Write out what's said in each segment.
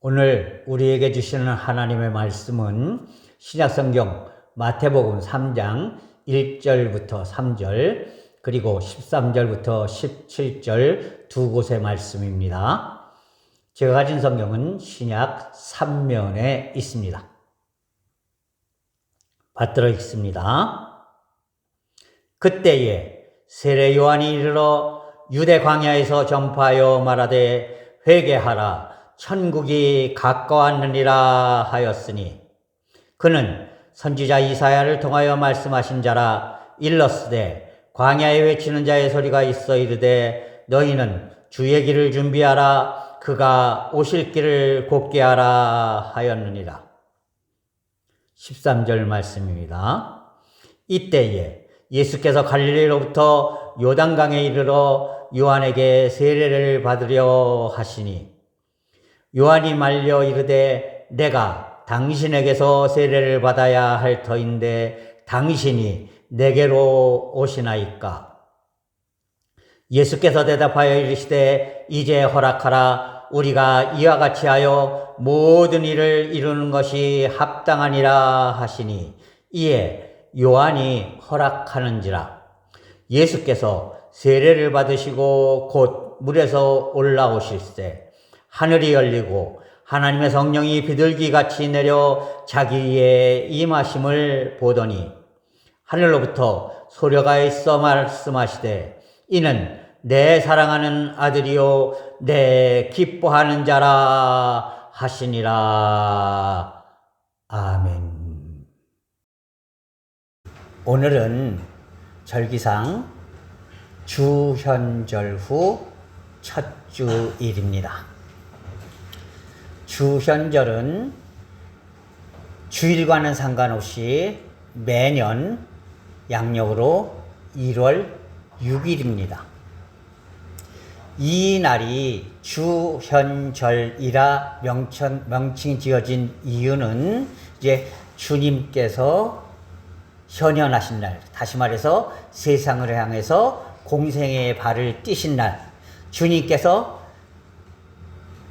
오늘 우리에게 주시는 하나님의 말씀은 신약성경 마태복음 3장 1절부터 3절 그리고 13절부터 17절 두 곳의 말씀입니다. 제가 가진 성경은 신약 3면에 있습니다. 받들어 읽습니다. 그때에 세례 요한이 이르러 유대 광야에서 전파하여 말하되 회개하라 천국이 가까웠느니라 하였으니 그는 선지자 이사야를 통하여 말씀하신 자라. 일렀으되 광야에 외치는 자의 소리가 있어 이르되 너희는 주의 길을 준비하라 그가 오실 길을 곧게 하라 하였느니라. 13절 말씀입니다. 이때에 예수께서 갈릴리로부터 요단강에 이르러 요한에게 세례를 받으려 하시니 요한이 말려 이르되 내가 당신에게서 세례를 받아야 할 터인데 당신이 내게로 오시나이까. 예수께서 대답하여 이르시되 이제 허락하라. 우리가 이와 같이 하여 모든 일을 이루는 것이 합당하니라 하시니 이에 요한이 허락하는지라. 예수께서 세례를 받으시고 곧 물에서 올라오실세 하늘이 열리고 하나님의 성령이 비둘기같이 내려 자기 위에 임하심을 보더니 하늘로부터 소리가 있어 말씀하시되 이는 내 사랑하는 아들이요 내 기뻐하는 자라 하시니라. 아멘. 오늘은 절기상 주현절 후 첫 주일입니다. 주현절은 주일과는 상관없이 매년 양력으로 1월 6일입니다. 이 날이 주현절이라 명칭이 지어진 이유는 이제 주님께서 현현하신 날, 다시 말해서 세상을 향해서 공생의 발을 띄신 날, 주님께서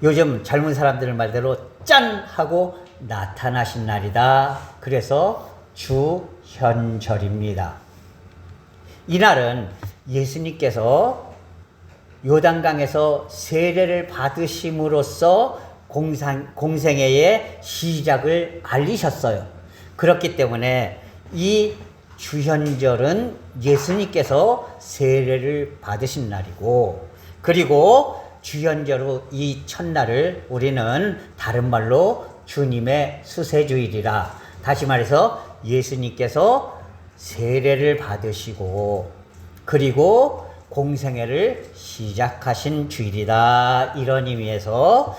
요즘 젊은 사람들 말대로 짠! 하고 나타나신 날이다. 그래서 주현절입니다. 이날은 예수님께서 요단강에서 세례를 받으심으로써 공생애의 시작을 알리셨어요. 그렇기 때문에 이 주현절은 예수님께서 세례를 받으신 날이고, 그리고 주현절 후 이 첫날을 우리는 다른 말로 주님의 수세주일이라, 다시 말해서 예수님께서 세례를 받으시고 그리고 공생애를 시작하신 주일이다, 이런 의미에서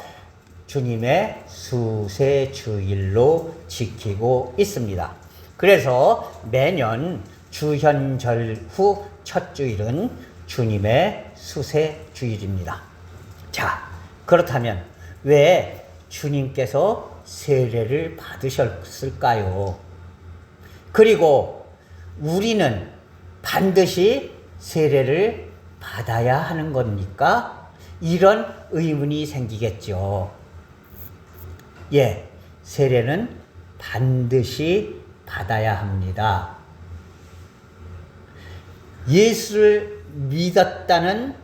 주님의 수세주일로 지키고 있습니다. 그래서 매년 주현절 후 첫 주일은 주님의 수세주일입니다. 자, 그렇다면 왜 주님께서 세례를 받으셨을까요? 그리고 우리는 반드시 세례를 받아야 하는 겁니까? 이런 의문이 생기겠죠. 예, 세례는 반드시 받아야 합니다. 예수를 믿었다는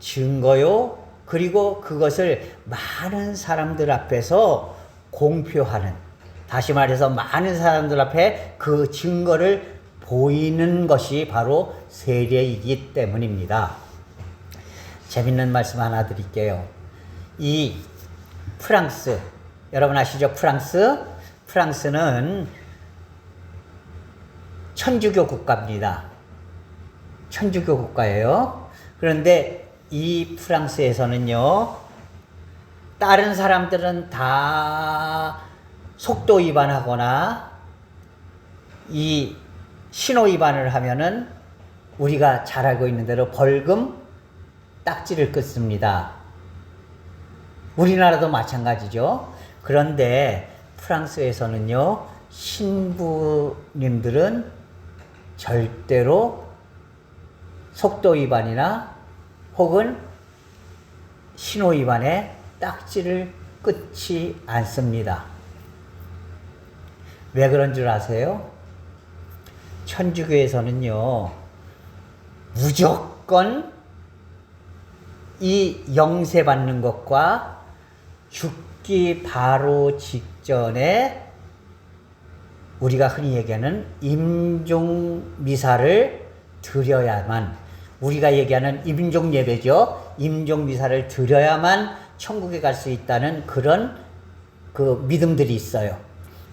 증거요, 그리고 그것을 많은 사람들 앞에서 공표하는, 다시 말해서 많은 사람들 앞에 그 증거를 보이는 것이 바로 세례이기 때문입니다. 재밌는 말씀 하나 드릴게요. 이 프랑스, 여러분 아시죠? 프랑스는 천주교 국가입니다. 천주교 국가예요. 그런데 이 프랑스에서는요, 다른 사람들은 다 속도 위반하거나 이 신호 위반을 하면은 우리가 잘 알고 있는 대로 벌금, 딱지를 긋습니다. 우리나라도 마찬가지죠. 그런데 프랑스에서는요, 신부님들은 절대로 속도 위반이나 혹은 신호 위반에 딱지를 끝이 않습니다. 왜 그런 줄 아세요? 천주교에서는요, 무조건 이 영세 받는 것과 죽기 바로 직전에 우리가 흔히 얘기하는 임종미사를 드려야만, 우리가 얘기하는 임종예배죠. 임종미사를 드려야만 천국에 갈 수 있다는 그런 그 믿음들이 있어요.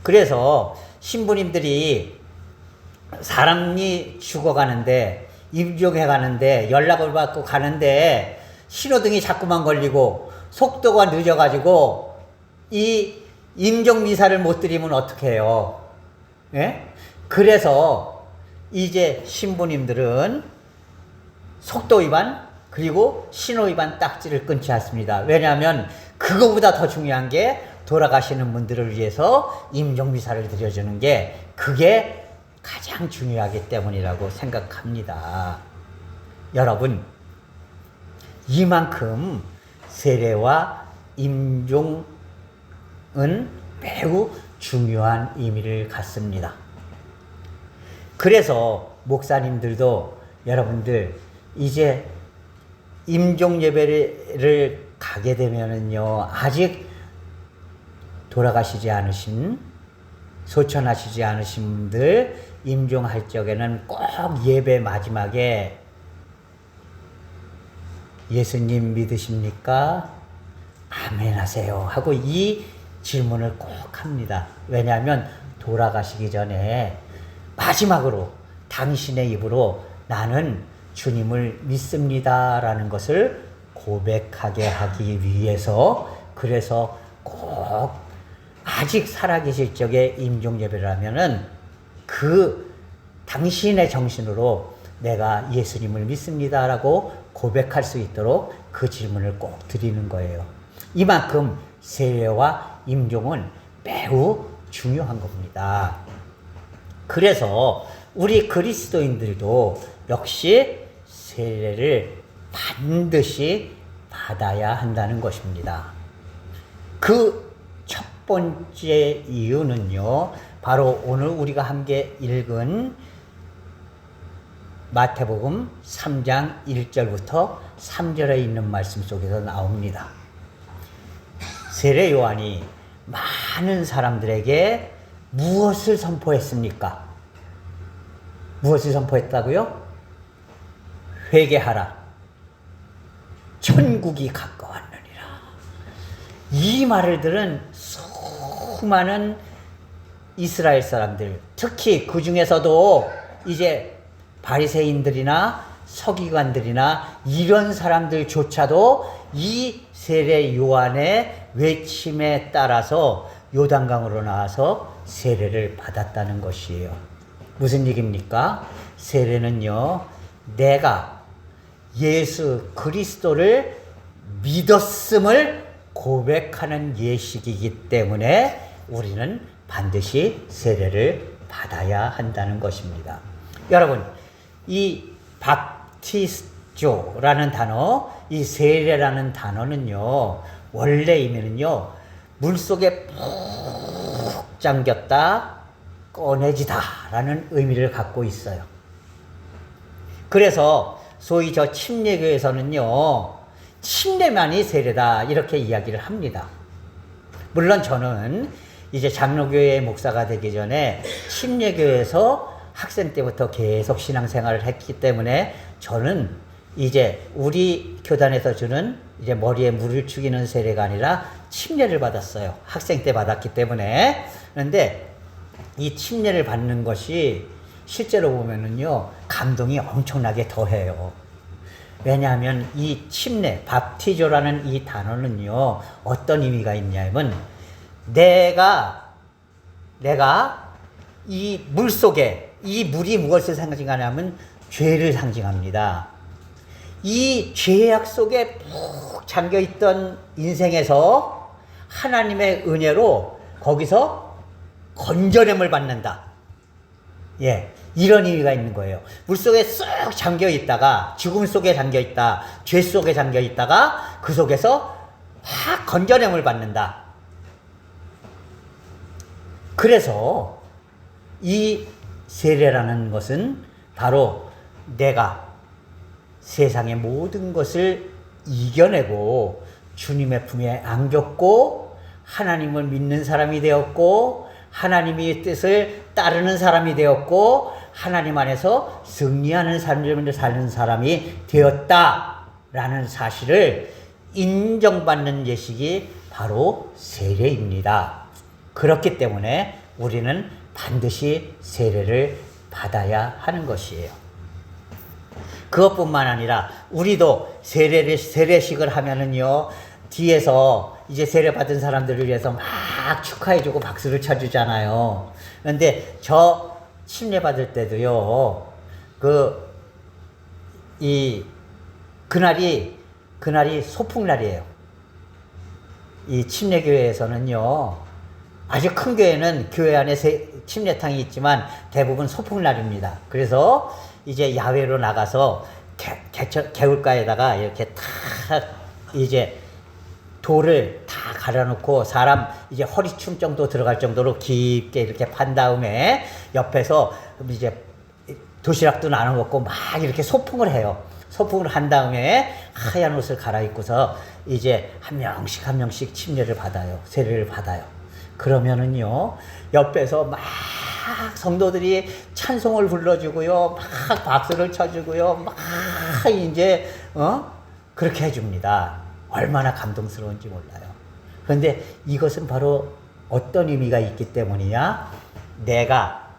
그래서 신부님들이 사람이 죽어가는데, 임종해 가는데, 연락을 받고 가는데 신호등이 자꾸만 걸리고 속도가 늦어가지고 이 임종미사를 못 드리면 어떡해요? 예? 그래서 이제 신부님들은 속도 위반 그리고 신호 위반 딱지를 끊지 않습니다. 왜냐하면 그거보다 더 중요한 게 돌아가시는 분들을 위해서 임종미사를 드려주는 게 그게 가장 중요하기 때문이라고 생각합니다. 여러분, 이만큼 세례와 임종은 매우 중요한 의미를 갖습니다. 그래서 목사님들도 여러분들 이제 임종 예배를 가게 되면은요, 아직 돌아가시지 않으신, 소천하시지 않으신 분들 임종할 적에는 꼭 예배 마지막에 예수님 믿으십니까? 아멘 하세요 하고 이 질문을 꼭 합니다. 왜냐하면 돌아가시기 전에 마지막으로 당신의 입으로 나는 주님을 믿습니다라는 것을 고백하게 하기 위해서, 그래서 꼭 아직 살아계실 적에 임종예배를 하면은 그 당신의 정신으로 내가 예수님을 믿습니다라고 고백할 수 있도록 그 질문을 꼭 드리는 거예요. 이만큼 세례와 임종은 매우 중요한 겁니다. 그래서 우리 그리스도인들도 역시 세례를 반드시 받아야 한다는 것입니다. 그 첫 번째 이유는요, 바로 오늘 우리가 함께 읽은 마태복음 3장 1절부터 3절에 있는 말씀 속에서 나옵니다. 세례 요한이 많은 사람들에게 무엇을 선포했습니까? 무엇을 선포했다고요? 회개하라. 천국이 가까웠느니라. 이 말을 들은 수많은 이스라엘 사람들, 특히 그 중에서도 이제 바리새인들이나 서기관들이나 이런 사람들조차도 이 세례 요한의 외침에 따라서 요단강으로 나와서 세례를 받았다는 것이에요. 무슨 얘기입니까? 세례는요, 내가 예수 그리스도를 믿었음을 고백하는 예식이기 때문에 우리는 반드시 세례를 받아야 한다는 것입니다. 여러분, 이 바티스조라는 단어, 이 세례라는 단어는요, 원래 의미는요, 물속에 푹 잠겼다 꺼내지다 라는 의미를 갖고 있어요. 그래서 소위 저 침례교에서는요, 침례만이 세례다 이렇게 이야기를 합니다. 물론 저는 이제 장로교회 목사가 되기 전에 침례교에서 학생 때부터 계속 신앙생활을 했기 때문에 저는 이제 우리 교단에서 주는 이제 머리에 물을 죽이는 세례가 아니라 침례를 받았어요. 학생 때 받았기 때문에. 그런데 이 침례를 받는 것이 실제로 보면은요, 감동이 엄청나게 더해요. 왜냐하면 이 침례, 밥티조라는 이 단어는요, 어떤 의미가 있냐면, 내가 이 물 속에, 이 물이 무엇을 상징하냐면 죄를 상징합니다. 이 죄악 속에 푹 잠겨있던 인생에서 하나님의 은혜로 거기서 건져냄을 받는다. 예, 이런 의미가 있는 거예요. 물속에 쑥 잠겨있다가, 죽음 속에 잠겨있다, 죄 속에 잠겨있다가 그 속에서 확 건져냄을 받는다. 그래서 이 세례라는 것은 바로 내가 세상의 모든 것을 이겨내고 주님의 품에 안겼고 하나님을 믿는 사람이 되었고 하나님의 뜻을 따르는 사람이 되었고 하나님 안에서 승리하는 삶을 사는 사람이 되었다라는 사실을 인정받는 예식이 바로 세례입니다. 그렇기 때문에 우리는 반드시 세례를 받아야 하는 것이에요. 그것뿐만 아니라 우리도 세례식을 하면은요, 뒤에서 이제 세례 받은 사람들을 위해서 막 축하해주고 박수를 쳐주잖아요. 그런데 저 침례 받을 때도요, 그날이 소풍날이에요. 이 침례교회에서는요, 아주 큰 교회는 교회 안에 침례탕이 있지만 대부분 소풍날입니다. 그래서 이제 야외로 나가서 개울가에다가 이렇게 탁 이제 돌을 다 갈아놓고 사람 이제 허리춤 정도 들어갈 정도로 깊게 이렇게 판 다음에 옆에서 이제 도시락도 나눠 먹고 막 이렇게 소풍을 해요. 소풍을 한 다음에 하얀 옷을 갈아입고서 이제 한 명씩 침례를 받아요. 세례를 받아요. 그러면은요, 옆에서 막 성도들이 찬송을 불러주고요, 막 박수를 쳐주고요, 막 이제 그렇게 해줍니다. 얼마나 감동스러운지 몰라요. 그런데 이것은 바로 어떤 의미가 있기 때문이냐? 내가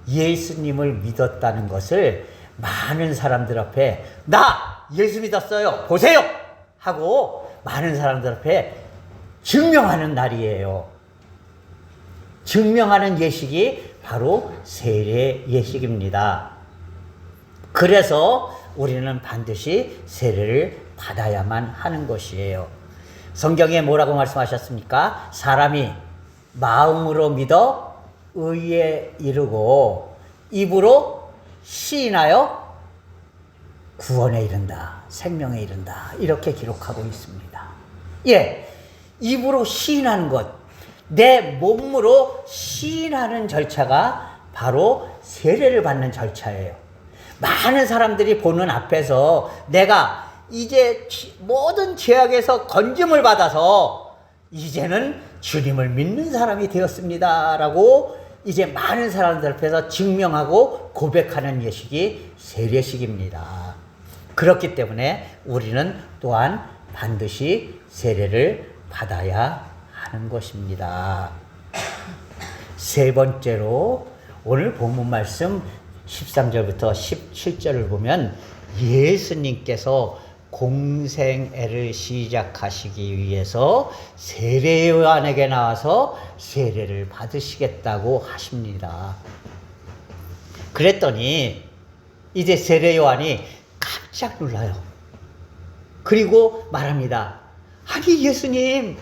예수님을 믿었다는 것을 많은 사람들 앞에 나 예수 믿었어요, 보세요! 하고 많은 사람들 앞에 증명하는 날이에요. 증명하는 예식이 바로 세례 예식입니다. 그래서 우리는 반드시 세례를 받아야만 하는 것이에요. 성경에 뭐라고 말씀하셨습니까? 사람이 마음으로 믿어 의에 이르고 입으로 시인하여 구원에 이른다, 생명에 이른다, 이렇게 기록하고 있습니다. 예, 입으로 시인하는 것, 내 몸으로 시인하는 절차가 바로 세례를 받는 절차예요. 많은 사람들이 보는 앞에서 내가 이제 모든 죄악에서 건짐을 받아서 이제는 주님을 믿는 사람이 되었습니다 라고 이제 많은 사람들 앞에서 증명하고 고백하는 예식이 세례식입니다. 그렇기 때문에 우리는 또한 반드시 세례를 받아야 하는 것입니다. 세 번째로 오늘 본문 말씀 13절부터 17절을 보면 예수님께서 공생애를 시작하시기 위해서 세례요한에게 나와서 세례를 받으시겠다고 하십니다. 그랬더니 이제 세례요한이 깜짝 놀라요. 그리고 말합니다. 아니 예수님,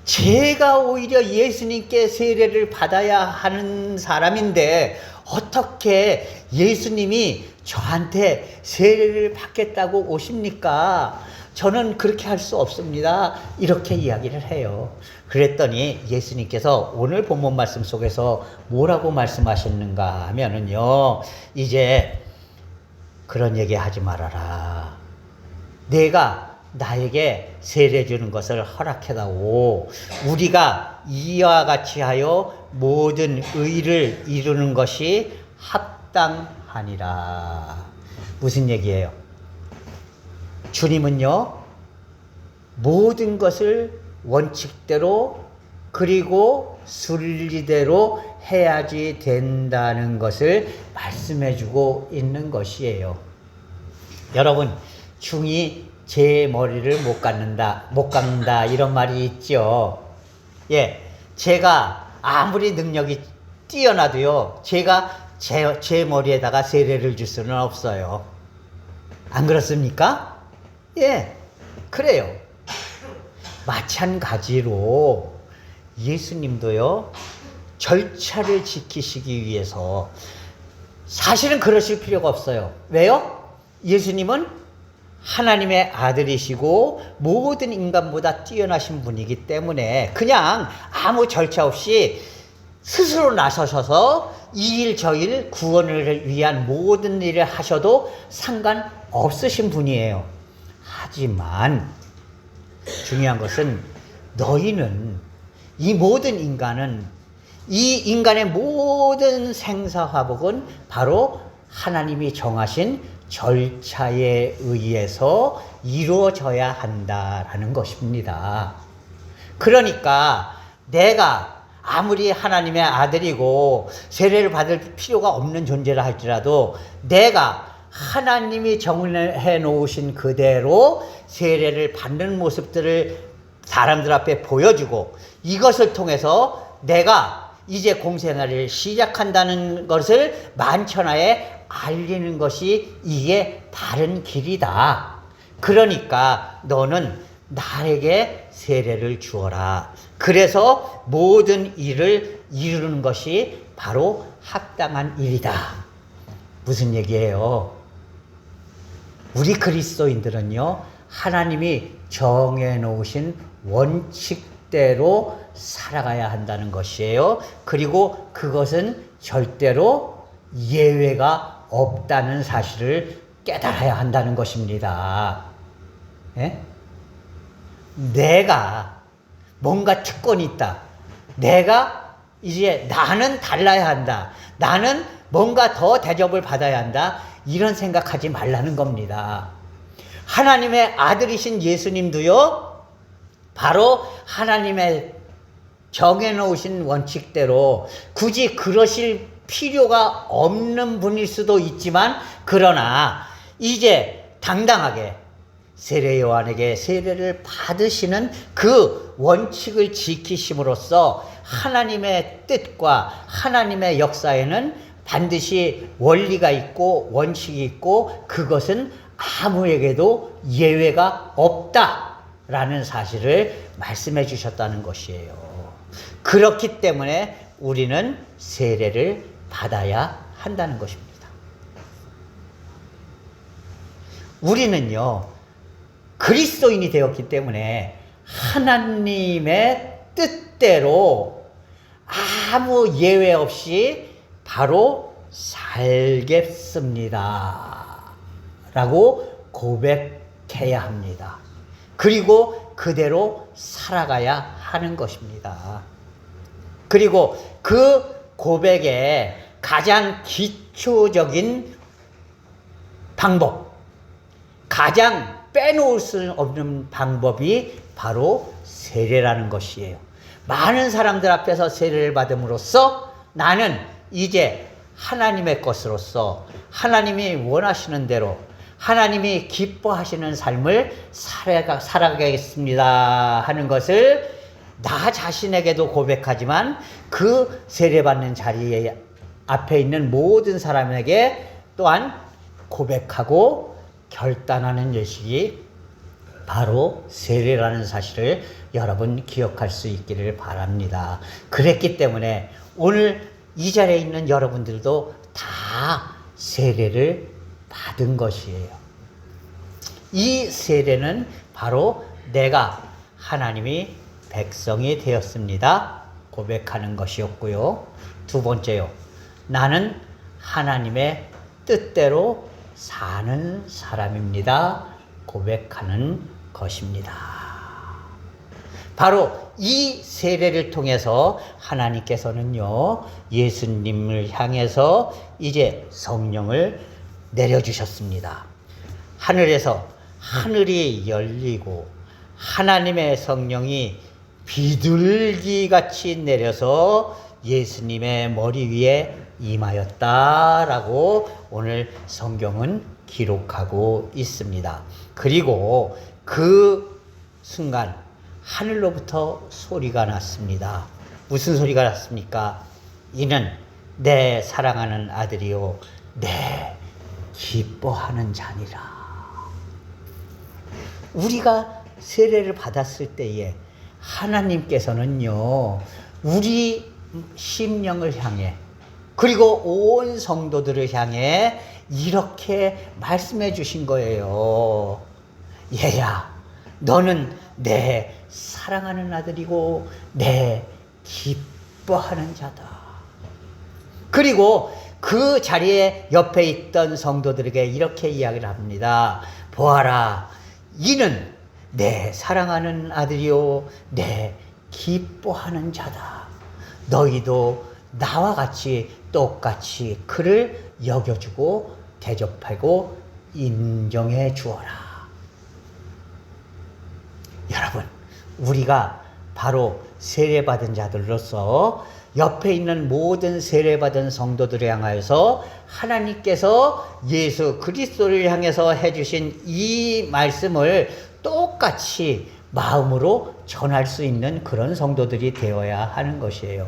제가 오히려 예수님께 세례를 받아야 하는 사람인데 어떻게 예수님이 저한테 세례를 받겠다고 오십니까? 저는 그렇게 할 수 없습니다. 이렇게 이야기를 해요. 그랬더니 예수님께서 오늘 본문 말씀 속에서 뭐라고 말씀하셨는가 하면은요, 이제 그런 얘기 하지 말아라. 내가 나에게 세례 주는 것을 허락해다오. 우리가 이와 같이 하여 모든 의를 이루는 것이 합당하니라. 무슨 얘기예요? 주님은요, 모든 것을 원칙대로 그리고 순리대로 해야지 된다는 것을 말씀해주고 있는 것이에요. 여러분, 중이 제 머리를 못 깎는다 이런 말이 있죠. 예, 제가 아무리 능력이 뛰어나도요, 제가 제 머리에다가 세례를 줄 수는 없어요. 안 그렇습니까? 예, 그래요. 마찬가지로 예수님도요, 절차를 지키시기 위해서 사실은 그러실 필요가 없어요. 왜요? 예수님은 하나님의 아들이시고 모든 인간보다 뛰어나신 분이기 때문에 그냥 아무 절차 없이 스스로 나서셔서 이 일 저 일 구원을 위한 모든 일을 하셔도 상관없으신 분이에요. 하지만 중요한 것은 너희는, 이 모든 인간은, 이 인간의 모든 생사화복은 바로 하나님이 정하신 절차에 의해서 이루어져야 한다라는 것입니다. 그러니까 내가 아무리 하나님의 아들이고 세례를 받을 필요가 없는 존재라 할지라도 내가 하나님이 정해 놓으신 그대로 세례를 받는 모습들을 사람들 앞에 보여주고 이것을 통해서 내가 이제 공생활을 시작한다는 것을 만천하에 알리는 것이 이게 바른 길이다. 그러니까 너는 나에게 세례를 주어라. 그래서 모든 일을 이루는 것이 바로 합당한 일이다. 무슨 얘기예요? 우리 그리스도인들은요, 하나님이 정해놓으신 원칙대로 살아가야 한다는 것이에요. 그리고 그것은 절대로 예외가 없다는 사실을 깨달아야 한다는 것입니다. 예? 내가 뭔가 특권이 있다. 내가 이제 나는 달라야 한다. 나는 뭔가 더 대접을 받아야 한다. 이런 생각하지 말라는 겁니다. 하나님의 아들이신 예수님도요, 바로 하나님의 정해놓으신 원칙대로 굳이 그러실 필요가 없는 분일 수도 있지만, 그러나 이제 당당하게 세례 요한에게 세례를 받으시는 그 원칙을 지키심으로써 하나님의 뜻과 하나님의 역사에는 반드시 원리가 있고 원칙이 있고 그것은 아무에게도 예외가 없다라는 사실을 말씀해 주셨다는 것이에요. 그렇기 때문에 우리는 세례를 받아야 한다는 것입니다. 우리는요, 그리스도인이 되었기 때문에 하나님의 뜻대로 아무 예외 없이 바로 살겠습니다 라고 고백해야 합니다. 그리고 그대로 살아가야 하는 것입니다. 그리고 그 고백의 가장 기초적인 방법, 가장 빼놓을 수 없는 방법이 바로 세례라는 것이에요. 많은 사람들 앞에서 세례를 받음으로써 나는 이제 하나님의 것으로서 하나님이 원하시는 대로 하나님이 기뻐하시는 삶을 살아가겠습니다 하는 것을 나 자신에게도 고백하지만 그 세례받는 자리에 앞에 있는 모든 사람에게 또한 고백하고 결단하는 것이 바로 세례라는 사실을 여러분 기억할 수 있기를 바랍니다. 그랬기 때문에 오늘 이 자리에 있는 여러분들도 다 세례를 받은 것이에요. 이 세례는 바로 내가 하나님이 백성이 되었습니다 고백하는 것이었고요. 두 번째요, 나는 하나님의 뜻대로 사는 사람입니다 고백하는 것입니다. 바로 이 세례를 통해서 하나님께서는요, 예수님을 향해서 이제 성령을 내려주셨습니다. 하늘에서 하늘이 열리고 하나님의 성령이 비둘기같이 내려서 예수님의 머리 위에 임하였다라고 오늘 성경은 기록하고 있습니다. 그리고 그 순간 하늘로부터 소리가 났습니다. 무슨 소리가 났습니까? 이는 내 사랑하는 아들이요 내 기뻐하는 자니라. 우리가 세례를 받았을 때에 하나님께서는요, 우리 심령을 향해 그리고 온 성도들을 향해 이렇게 말씀해 주신 거예요. 얘야, 너는 내 사랑하는 아들이고 내 기뻐하는 자다. 그리고 그 자리에 옆에 있던 성도들에게 이렇게 이야기를 합니다. 보아라, 이는 내 사랑하는 아들이요 내 기뻐하는 자다. 너희도 나와 같이 똑같이 그를 여겨주고 대접하고 인정해 주어라. 여러분, 우리가 바로 세례받은 자들로서 옆에 있는 모든 세례받은 성도들을 향하여서 하나님께서 예수 그리스도를 향해서 해주신 이 말씀을 똑같이 마음으로 전할 수 있는 그런 성도들이 되어야 하는 것이에요.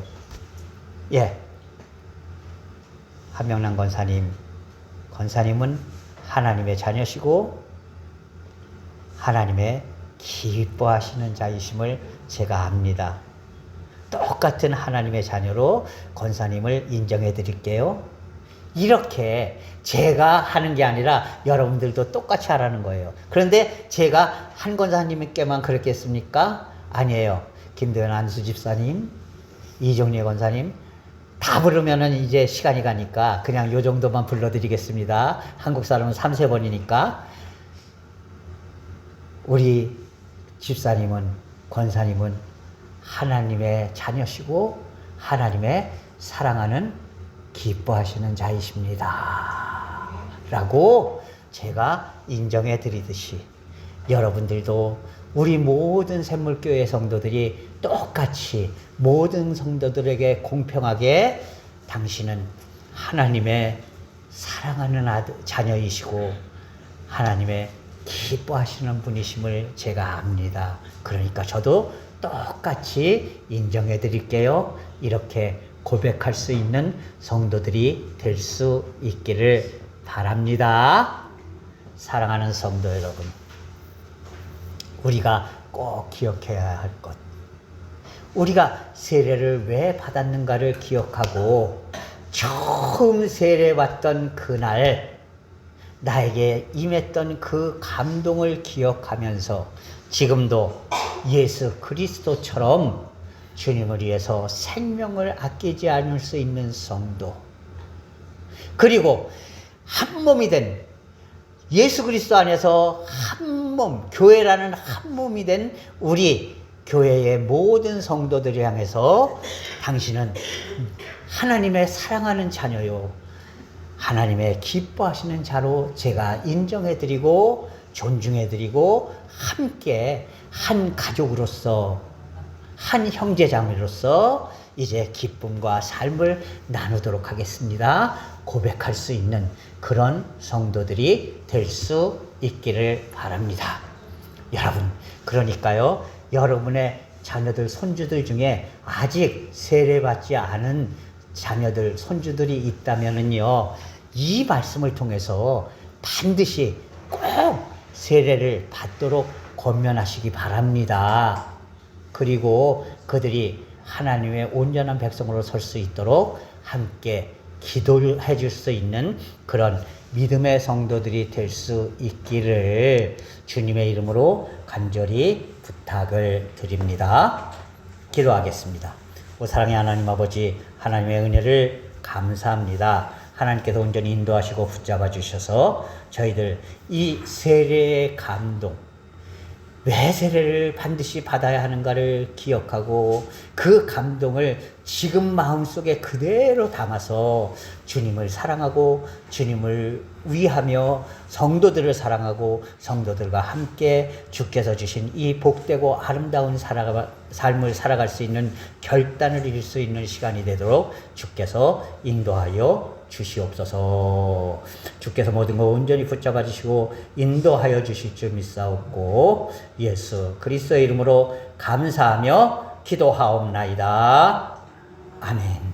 예. 한명남 권사님은 하나님의 자녀시고 하나님의 기뻐하시는 자이심을 제가 압니다. 똑같은 하나님의 자녀로 권사님을 인정해 드릴게요. 이렇게 제가 하는 게 아니라 여러분들도 똑같이 하라는 거예요. 그런데 제가 한 권사님께만 그랬겠습니까? 아니에요. 김도현 안수 집사님, 이종래 권사님 다 부르면은 이제 시간이 가니까 그냥 요 정도만 불러드리겠습니다. 한국 사람은 3세번이니까. 우리 집사님은, 권사님은 하나님의 자녀시고 하나님의 사랑하는 기뻐하시는 자이십니다. 라고 제가 인정해 드리듯이 여러분들도 우리 모든 샘물교회 성도들이 똑같이 모든 성도들에게 공평하게 당신은 하나님의 사랑하는 자녀이시고 하나님의 기뻐하시는 분이심을 제가 압니다. 그러니까 저도 똑같이 인정해 드릴게요. 이렇게 고백할 수 있는 성도들이 될 수 있기를 바랍니다. 사랑하는 성도 여러분, 우리가 꼭 기억해야 할 것, 우리가 세례를 왜 받았는가를 기억하고 처음 세례 받던 그날 나에게 임했던 그 감동을 기억하면서 지금도 예수 그리스도처럼 주님을 위해서 생명을 아끼지 않을 수 있는 성도, 그리고 한 몸이 된 예수 그리스도 안에서 한 몸, 교회라는 한 몸이 된 우리 교회의 모든 성도들을 향해서 당신은 하나님의 사랑하는 자녀요, 하나님의 기뻐하시는 자로 제가 인정해드리고 존중해드리고 함께 한 가족으로서 한 형제자매로서 이제 기쁨과 삶을 나누도록 하겠습니다. 고백할 수 있는 그런 성도들이 될 수 있기를 바랍니다. 여러분, 그러니까요, 여러분의 자녀들, 손주들 중에 아직 세례받지 않은 자녀들, 손주들이 있다면은요, 이 말씀을 통해서 반드시 꼭 세례를 받도록 권면하시기 바랍니다. 그리고 그들이 하나님의 온전한 백성으로 설 수 있도록 함께 기도를 해줄 수 있는 그런 믿음의 성도들이 될 수 있기를 주님의 이름으로 간절히 부탁을 드립니다. 기도하겠습니다. 오 사랑의 하나님 아버지, 하나님의 은혜를 감사합니다. 하나님께서 온전히 인도하시고 붙잡아 주셔서 저희들 이 세례의 감동, 왜 세례를 반드시 받아야 하는가를 기억하고 그 감동을 지금 마음속에 그대로 담아서 주님을 사랑하고 주님을 위하며 성도들을 사랑하고 성도들과 함께 주께서 주신 이 복되고 아름다운 삶을 살아갈 수 있는 결단을 이룰 수 있는 시간이 되도록 주께서 인도하여 주시옵소서. 주께서 모든 것 온전히 붙잡아 주시고 인도하여 주실 줄 믿사옵고 예수 그리스도의 이름으로 감사하며 기도하옵나이다. 아멘.